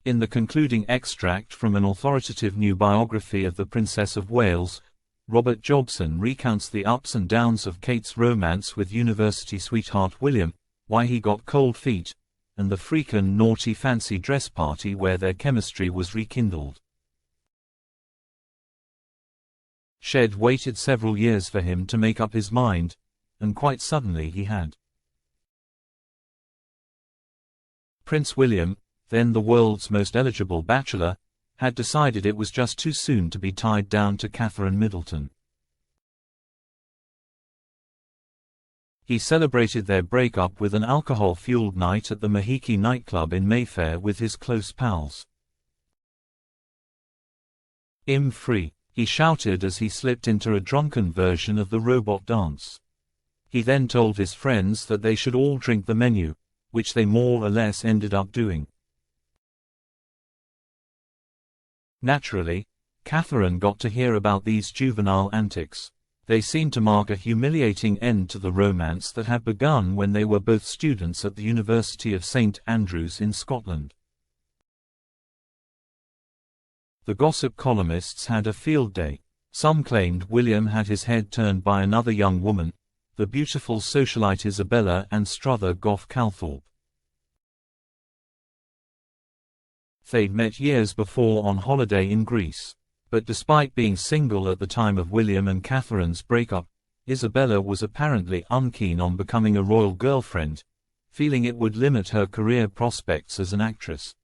In the concluding extract from an authoritative new biography of the Princess of Wales, Robert Jobson recounts the ups and downs of Kate's romance with university sweetheart William, why he got cold feet, and the freakin' naughty fancy dress party where their chemistry was rekindled. Shed waited several years for him to make up his mind, and quite suddenly he had. Prince William, then the world's most eligible bachelor, had decided it was just too soon to be tied down to Catherine Middleton. He celebrated their breakup with an alcohol-fueled night at the Mahiki nightclub in Mayfair with his close pals. "I'm free," he shouted as he slipped into a drunken version of the robot dance. He then told his friends that they should all drink the menu, which they more or less ended up doing. Naturally, Catherine got to hear about these juvenile antics. They seemed to mark a humiliating end to the romance that had begun when they were both students at the University of St Andrews in Scotland. The gossip columnists had a field day. Some claimed William had his head turned by another young woman, the beautiful socialite Isabella and Strother Gough Calthorpe. They'd met years before on holiday in Greece. But despite being single at the time of William and Catherine's breakup, Isabella was apparently unkeen on becoming a royal girlfriend, feeling it would limit her career prospects as an actress.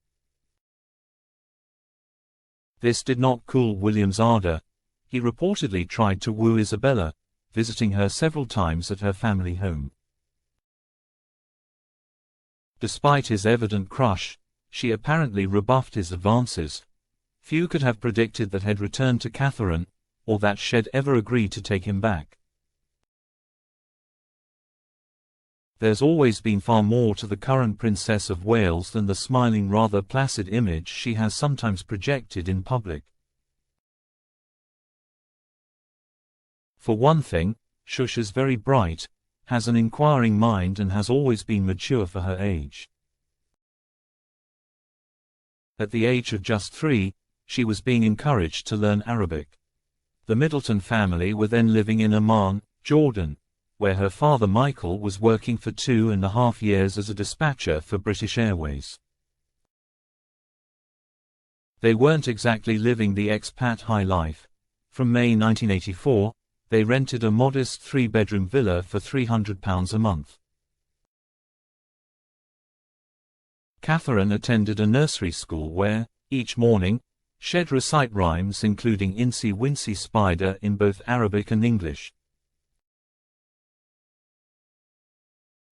This did not cool William's ardor. He reportedly tried to woo Isabella, visiting her several times at her family home. Despite his evident crush, she apparently rebuffed his advances. Few could have predicted that he'd return to Catherine, or that she'd ever agree to take him back. There's always been far more to the current Princess of Wales than the smiling, rather placid image she has sometimes projected in public. For one thing, Shush is very bright, has an inquiring mind and has always been mature for her age. At the age of just 3, she was being encouraged to learn Arabic. The Middleton family were then living in Amman, Jordan, where her father Michael was working for 2.5 years as a dispatcher for British Airways. They weren't exactly living the expat high life. From May 1984, they rented a modest 3-bedroom villa for £300 a month. Catherine attended a nursery school where, each morning, she'd recite rhymes including Incy Wincy Spider in both Arabic and English.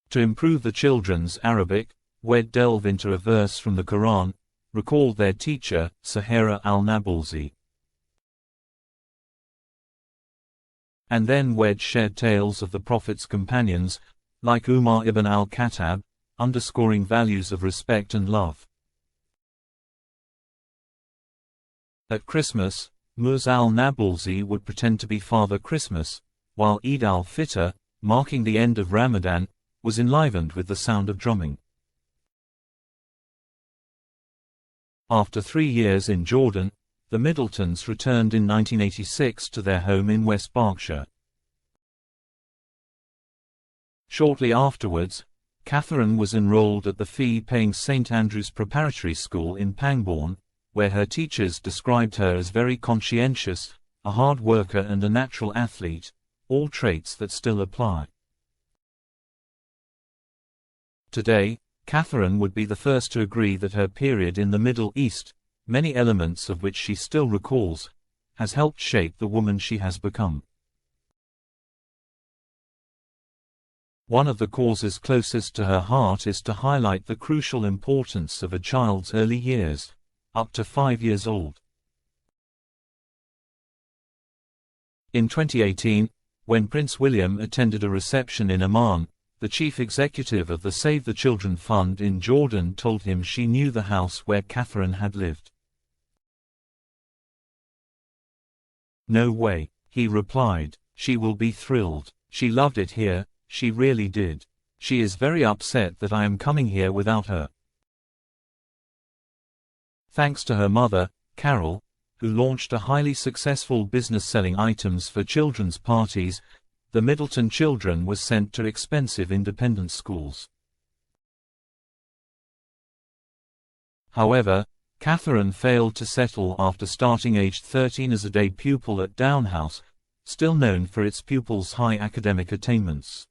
To improve the children's Arabic, we'd delve into a verse from the Quran, recalled their teacher, Sahara al-Nabulsi. And then we'd share tales of the Prophet's companions, like Umar ibn al-Khattab, underscoring values of respect and love. At Christmas, Mus al-Nabulsi would pretend to be Father Christmas, while Eid al-Fitr, marking the end of Ramadan, was enlivened with the sound of drumming. After 3 years in Jordan, the Middletons returned in 1986 to their home in West Berkshire. Shortly afterwards, Catherine was enrolled at the fee-paying St Andrews Preparatory School in Pangbourne, where her teachers described her as very conscientious, a hard worker and a natural athlete, all traits that still apply. Today, Catherine would be the first to agree that her period in the Middle East, many elements of which she still recalls, has helped shape the woman she has become. One of the causes closest to her heart is to highlight the crucial importance of a child's early years, up to 5 years old. In 2018, when Prince William attended a reception in Amman, the chief executive of the Save the Children Fund in Jordan told him she knew the house where Catherine had lived. "No way," he replied. "She will be thrilled. She loved it here, she really did. She is very upset that I am coming here without her." Thanks to her mother, Carol, who launched a highly successful business selling items for children's parties, the Middleton children were sent to expensive independent schools. However, Catherine failed to settle after starting aged 13 as a day pupil at Downe House, still known for its pupils' high academic attainments.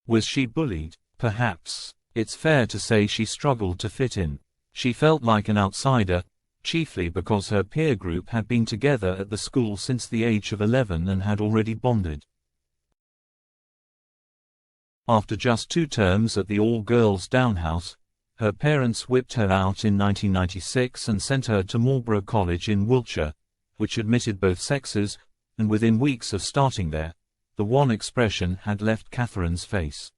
Was she bullied? Perhaps. It's fair to say she struggled to fit in. She felt like an outsider, chiefly because her peer group had been together at the school since the age of 11 and had already bonded. After just 2 terms at the all-girls Downe House, her parents whipped her out in 1996 and sent her to Marlborough College in Wiltshire, which admitted both sexes, and within weeks of starting there, the one expression had left Catherine's face.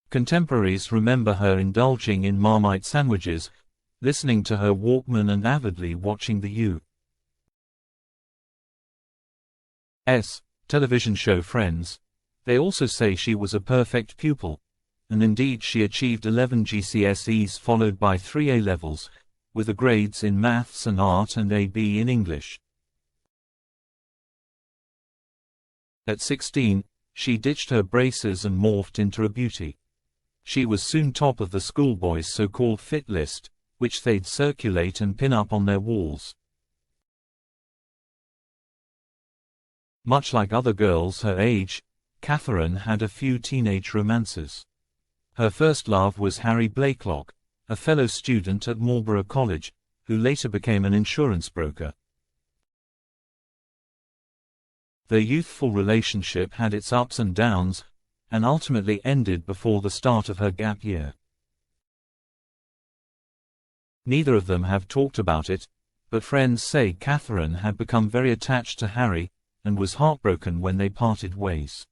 Contemporaries remember her indulging in Marmite sandwiches, listening to her Walkman and avidly watching the U.S. television show Friends. They also say she was a perfect pupil, and indeed she achieved 11 GCSEs followed by 3 A-levels, with the grades in maths and art and AB in English. At 16, she ditched her braces and morphed into a beauty. She was soon top of the schoolboys' so-called fit list, which they'd circulate and pin up on their walls. Much like other girls her age, Catherine had a few teenage romances. Her first love was Harry Blakelock, a fellow student at Marlborough College, who later became an insurance broker. Their youthful relationship had its ups and downs, and ultimately ended before the start of her gap year. Neither of them have talked about it, but friends say Catherine had become very attached to Harry, and was heartbroken when they parted ways.